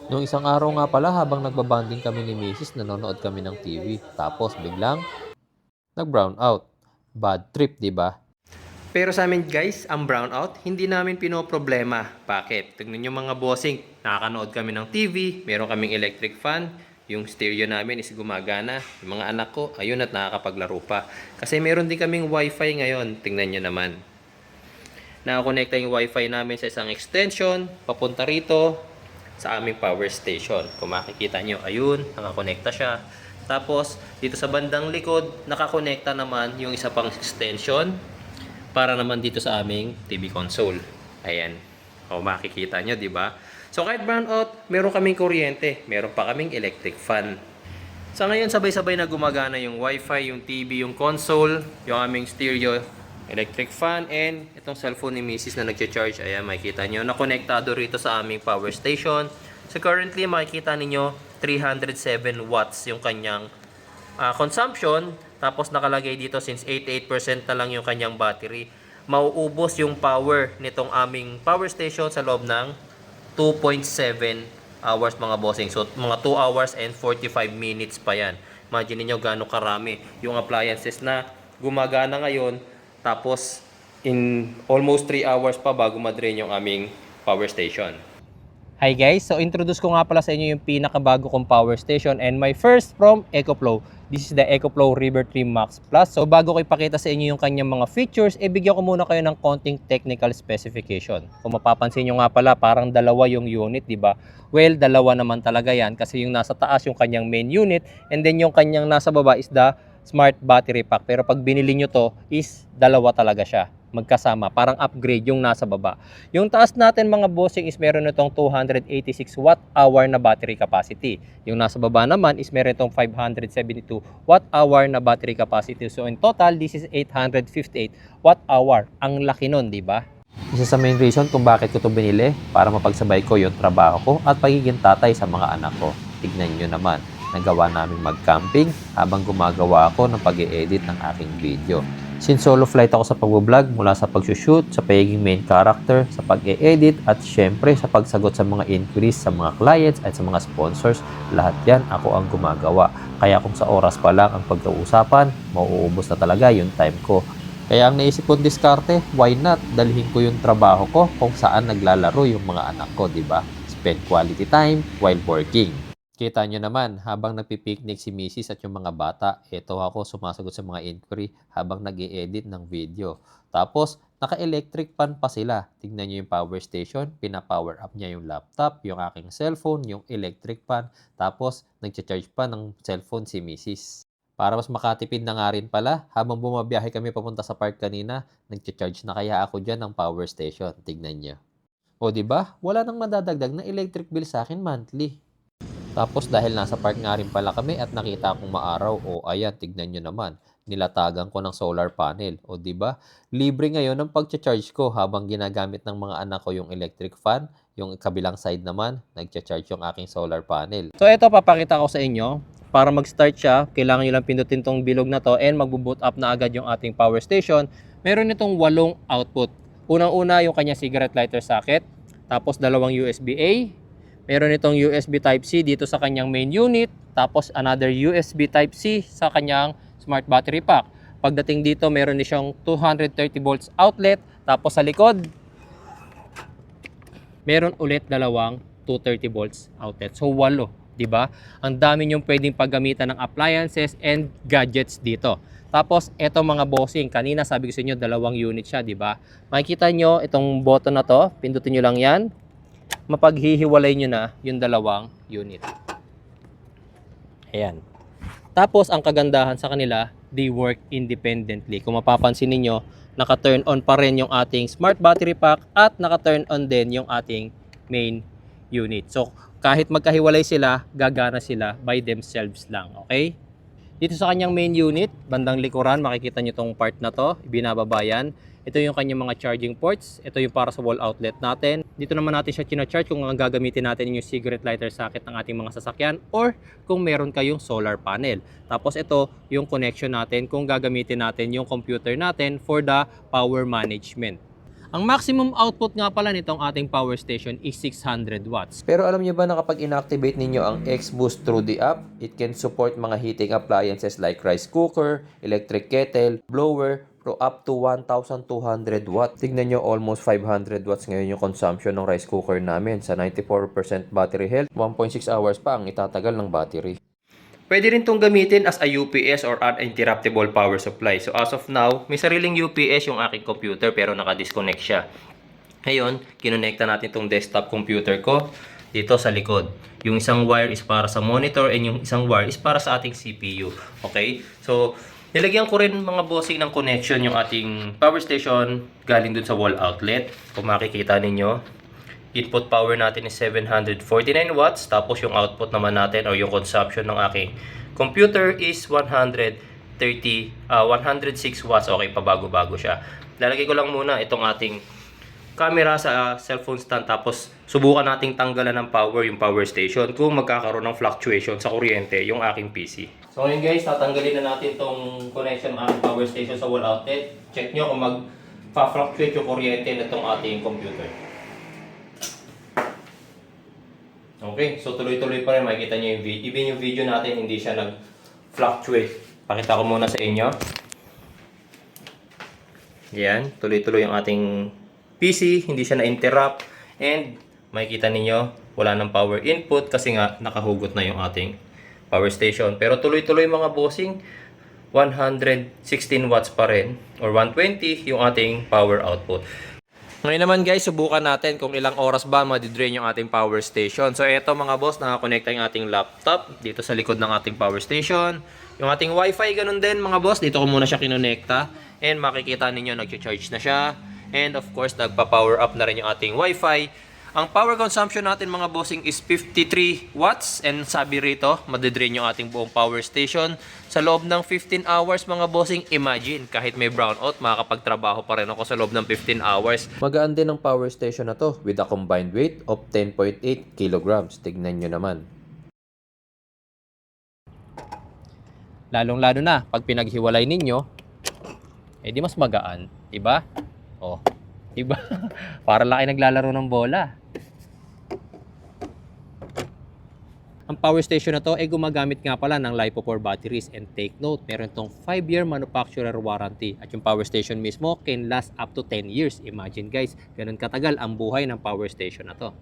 Nung isang araw nga pala habang nagbabanding kami ni Mrs. nanonood kami ng TV. Tapos biglang nag-brown out. Bad trip, di ba? Pero sa amin guys, ang brownout, hindi namin pinoproblema. Bakit? Tignan nyo mga bossing, nakakanood kami ng TV, meron kaming electric fan, yung stereo namin is gumagana. Yung mga anak ko, ayun at nakakapaglaro pa. Kasi meron din kaming wifi ngayon, tingnan nyo naman. Nakakonekta yung wifi namin sa isang extension, papunta rito sa aming power station. Kung makikita nyo, ayun, nakakonekta siya. Tapos, dito sa bandang likod, nakakonekta naman yung isa pang extension para naman dito sa aming TV console. Ayan. O makikita nyo, di ba? So kahit brownout, meron kaming kuryente, meron pa kaming electric fan. Sa ngayon, sabay-sabay na gumagana yung wifi, yung TV, yung console, yung aming stereo, electric fan, and itong cellphone ni Mrs. na nagcha-charge. Ayan, makikita nyo, nakonektado rito sa aming power station. So currently, makikita ninyo, 307 watts yung kanyang consumption. Tapos nakalagay dito since 88% na lang yung kanyang battery, mauubos yung power nitong aming power station sa loob ng 2.7 hours mga bossing. So mga 2 hours and 45 minutes pa yan. Imagine niyo gaano karami yung appliances na gumagana ngayon, tapos in almost 3 hours pa bago ma-drain yung aming power station. Hi guys, so introduce ko nga pala sa inyo yung pinakabago kong power station and my first from EcoFlow. This is the EcoFlow River 3 Max Plus. So bago ko ipakita sa inyo yung kanyang mga features, bigyan ko muna kayo ng konting technical specification. Kung mapapansin nyo nga pala, parang dalawa yung unit, di ba? Well, dalawa naman talaga yan kasi yung nasa taas yung kanyang main unit and then yung kanyang nasa baba is the smart battery pack. Pero pag binili nyo to is dalawa talaga siya magkasama, parang upgrade yung nasa baba. Yung taas natin mga bossing is meron itong 286 watt hour na battery capacity. Yung nasa baba naman is meron itong 572 watt hour na battery capacity. So in total, this is 858 watt hour. Ang laki nun, di ba? Isa sa main reason kung bakit ko ito binili, para mapagsabay ko yung trabaho ko at pagiging tatay sa mga anak ko. Tignan nyo naman, nagawa namin mag-camping habang gumagawa ako ng pag-i-edit ng aking video. Since solo flight ako sa pag-vlog, mula sa pag-shoot, sa pagiging main character, sa pag-e-edit, at syempre sa pagsagot sa mga inquiries sa mga clients at sa mga sponsors, lahat yan ako ang gumagawa. Kaya kung sa oras pa lang ang pagkausapan, mauubos na talaga yung time ko. Kaya ang naisip kong diskarte, why not? Dalhin ko yung trabaho ko kung saan naglalaro yung mga anak ko, di ba? Spend quality time while working. Kita nyo naman, habang nagpipiknik si Mrs. at yung mga bata, ito ako sumasagot sa mga inquiry habang nag edit ng video. Tapos, naka-electric pan pa sila. Tingnan nyo yung power station, pina-power up niya yung laptop, yung aking cellphone, yung electric pan. Tapos, nagcha-charge pa ng cellphone si Mrs. Para mas makatipid na nga rin pala, habang bumabiyahe kami papunta sa park kanina, nagcha-charge na kaya ako dyan ng power station. Tingnan nyo. O di ba? Wala nang madadagdag na electric bill sa akin monthly. Tapos dahil nasa park nga rin pala kami at nakita akong maaraw, o ayan, tignan nyo naman, nilatagan ko ng solar panel. O di ba? Libre ngayon ang pagcha-charge ko habang ginagamit ng mga anak ko yung electric fan, yung kabilang side naman, nagcha-charge yung aking solar panel. So ito papakita ko sa inyo. Para mag-start siya, kailangan nyo lang pindutin tong bilog na to and magbo-boot up na agad yung ating power station. Meron itong 8 output. Unang-una yung kanya cigarette lighter socket, tapos dalawang USB-A, meron itong USB Type-C dito sa kanyang main unit, tapos another USB Type-C sa kanyang smart battery pack. Pagdating dito, meron din siyang 230 volts outlet, tapos sa likod, meron ulit dalawang 230 volts outlet. So 8, 'di ba? Ang dami niyong pwedeng paggamitan ng appliances and gadgets dito. Tapos eto mga bossing, kanina sabi ko sa inyo dalawang unit siya, 'di ba? Makikita niyo itong button na to, pindutin niyo lang 'yan. Mapaghihiwalay niyo na yung dalawang unit. Ayan. Tapos ang kagandahan sa kanila, they work independently. Kung mapapansin niyo, naka-turn on pa rin yung ating smart battery pack at naka-turn on din yung ating main unit. So kahit magkahiwalay sila, gagana sila by themselves lang, okay? Dito sa kanyang main unit, bandang likuran, makikita nyo itong part na to, binababa yan. Ito yung kanyang mga charging ports, ito yung para sa wall outlet natin. Dito naman natin siya kina-charge kung gagamitin natin yung cigarette lighter socket ng ating mga sasakyan or kung meron kayong solar panel. Tapos ito yung connection natin kung gagamitin natin yung computer natin for the power management. Ang maximum output nga pala nitong ating power station is 600 watts. Pero alam niyo ba na kapag inactivate ninyo ang X-Boost through the app, it can support mga heating appliances like rice cooker, electric kettle, blower, pro up to 1,200 watts. Tignan nyo, almost 500 watts ngayon yung consumption ng rice cooker namin. Sa 94% battery health, 1.6 hours pa ang itatagal ng battery. Pwede rin itong gamitin as a UPS or uninterruptible power supply. So as of now, may sariling UPS yung aking computer pero nakadisconnect siya. Ngayon, kinonekta natin itong desktop computer ko dito sa likod. Yung isang wire is para sa monitor and yung isang wire is para sa ating CPU. Okay? So, nilagyan ko rin mga bossing ng connection yung ating power station galing dun sa wall outlet. Kung makikita ninyo, input power natin is 749 watts. Tapos yung output naman natin o yung consumption ng aking computer is 106 watts. Okay, pabago-bago siya. Lalagay ko lang muna itong ating camera sa cellphone stand. Tapos subukan nating tanggalan ng power yung power station kung magkakaroon ng fluctuation sa kuryente yung aking PC. So ngayon guys, tatanggalin na natin itong connection ng ating power station sa wall outlet. Check nyo kung mag-fluctuate yung kuryente nitong ating computer. Okay, so tuloy-tuloy pa rin. Makikita nyo yung video. Even yung video natin, hindi siya nag-fluctuate. Pakita ko muna sa inyo. Yan, tuloy-tuloy yung ating PC. Hindi siya na-interrupt. And makikita ninyo, wala ng power input kasi nga nakahugot na yung ating power station. Pero tuloy-tuloy mga bossing, 116 watts pa rin or 120 yung ating power output. Ngayon naman guys, subukan natin kung ilang oras ba madidrain yung ating power station. So eto mga boss, nakakonekta yung ating laptop dito sa likod ng ating power station. Yung ating wifi ganun din mga boss, dito ko muna siya kinonekta. And makikita ninyo nag-charge na siya. And of course, nagpa-power up na rin yung ating wifi. Ang power consumption natin mga bossing is 53 watts. And sabi rito, madidrain yung ating buong power station sa loob ng 15 hours mga bossing. Imagine, kahit may brownout, makakapagtrabaho pa rin ako sa loob ng 15 hours. Magaan din ang power station na to with a combined weight of 10.8 kilograms. Tignan nyo naman. Lalong-lalo na pag pinaghiwalay ninyo, eh di mas magaan, diba? Oh, diba? Para lang kayo naglalaro ng bola. Ang power station na to ay gumagamit nga pala ng LiPo4 batteries, and take note, meron tong 5-year manufacturer warranty at yung power station mismo can last up to 10 years. Imagine guys, ganun katagal ang buhay ng power station na to.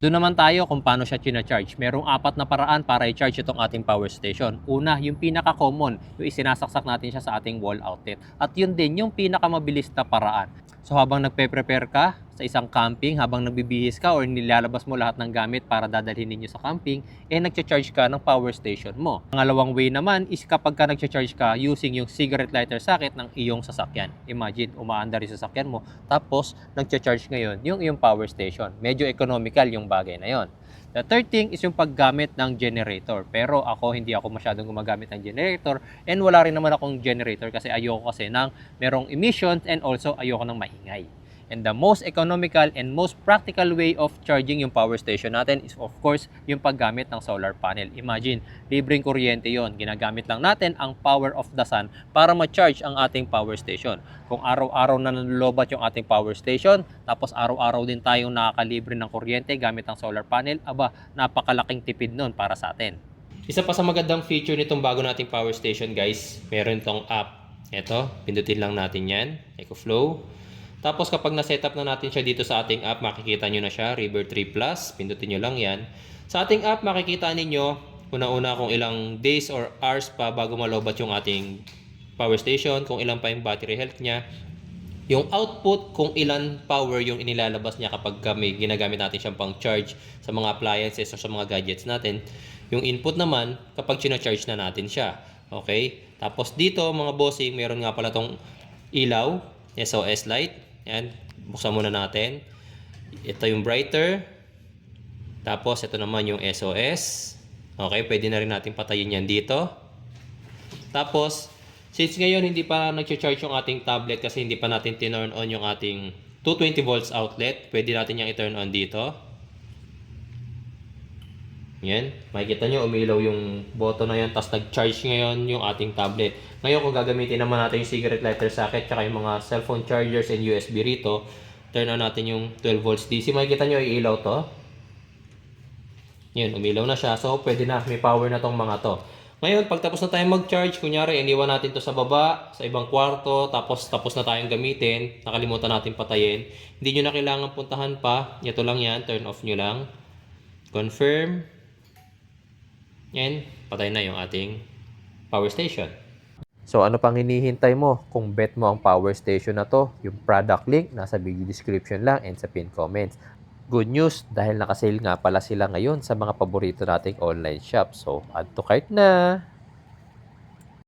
Doon naman tayo kung paano siya charge. Merong 4 na paraan para i-charge itong ating power station. Una, yung pinaka-common, yung isinasaksak natin siya sa ating wall outlet. At yun din yung pinaka-mabilis na paraan. So habang nagpe-prepare ka sa isang camping, habang nagbibihis ka or nilalabas mo lahat ng gamit para dadalhin ninyo sa camping, eh nagcha-charge ka ng power station mo. Pangalawang way naman is kapag ka nagcha-charge ka using yung cigarette lighter socket ng iyong sasakyan. Imagine, umaandar yung sasakyan mo, tapos nagcha-charge ngayon yung iyong power station. Medyo economical yung bagay na yon. The third thing is yung paggamit ng generator. Pero hindi ako masyadong gumagamit ng generator, and wala rin naman akong generator kasi ayoko kasi ng merong emissions, and also ayoko ng maingay. And the most economical and most practical way of charging yung power station natin is of course yung paggamit ng solar panel. Imagine, libreng kuryente yon. Ginagamit lang natin ang power of the sun para ma-charge ang ating power station. Kung araw-araw na nanlolobat yung ating power station, tapos araw-araw din tayong nakakalibre ng kuryente gamit ang solar panel, napakalaking tipid nun para sa atin. Isa pa sa magandang feature nitong bago nating power station guys, meron tong app. Ito, pindutin lang natin yan, EcoFlow. Tapos kapag na-setup na natin siya dito sa ating app, makikita nyo na siya, River 3 Plus. Pindutin nyo lang yan. Sa ating app, makikita ninyo una-una kung ilang days or hours pa bago malobat yung ating power station, kung ilan pa yung battery health niya, yung output, kung ilan power yung inilalabas niya kapag may ginagamit natin siyang pang charge sa mga appliances o sa mga gadgets natin. Yung input naman, kapag sina-charge na natin siya. Okay? Tapos dito, mga bossing, meron nga pala tong ilaw, SOS light. Yan, buksan muna natin. Ito yung brighter. Tapos ito naman yung SOS. Okay, pwede na rin natin patayin yan dito. Tapos, since ngayon hindi pa nag-charge yung ating tablet kasi hindi pa natin tinurn on yung ating 220 volts outlet, pwede natin yung i-turn on dito. Yan, makikita nyo umilaw yung button na yan, tapos nag-charge ngayon yung ating tablet. Ngayon kung gagamitin naman natin yung cigarette lighter socket tsaka yung mga cellphone chargers and USB rito, turn on natin yung 12 volts DC. Makikita nyo, iilaw to. Yun, umilaw na siya. So, pwede na. May power na tong mga to. Ngayon, pag tapos na tayong mag-charge, kunyari, iniwan natin to sa baba, sa ibang kwarto, tapos na tayong gamitin, nakalimutan natin patayin, hindi nyo na kailangan puntahan pa. Ito lang yan, turn off nyo lang. Confirm. Yan, patay na yung ating power station. So ano pang hinihintay mo? Kung bet mo ang power station na to, yung product link nasa video description lang and sa pin comments. Good news, dahil nakasale nga pala sila ngayon sa mga paborito nating online shop. So add to cart na!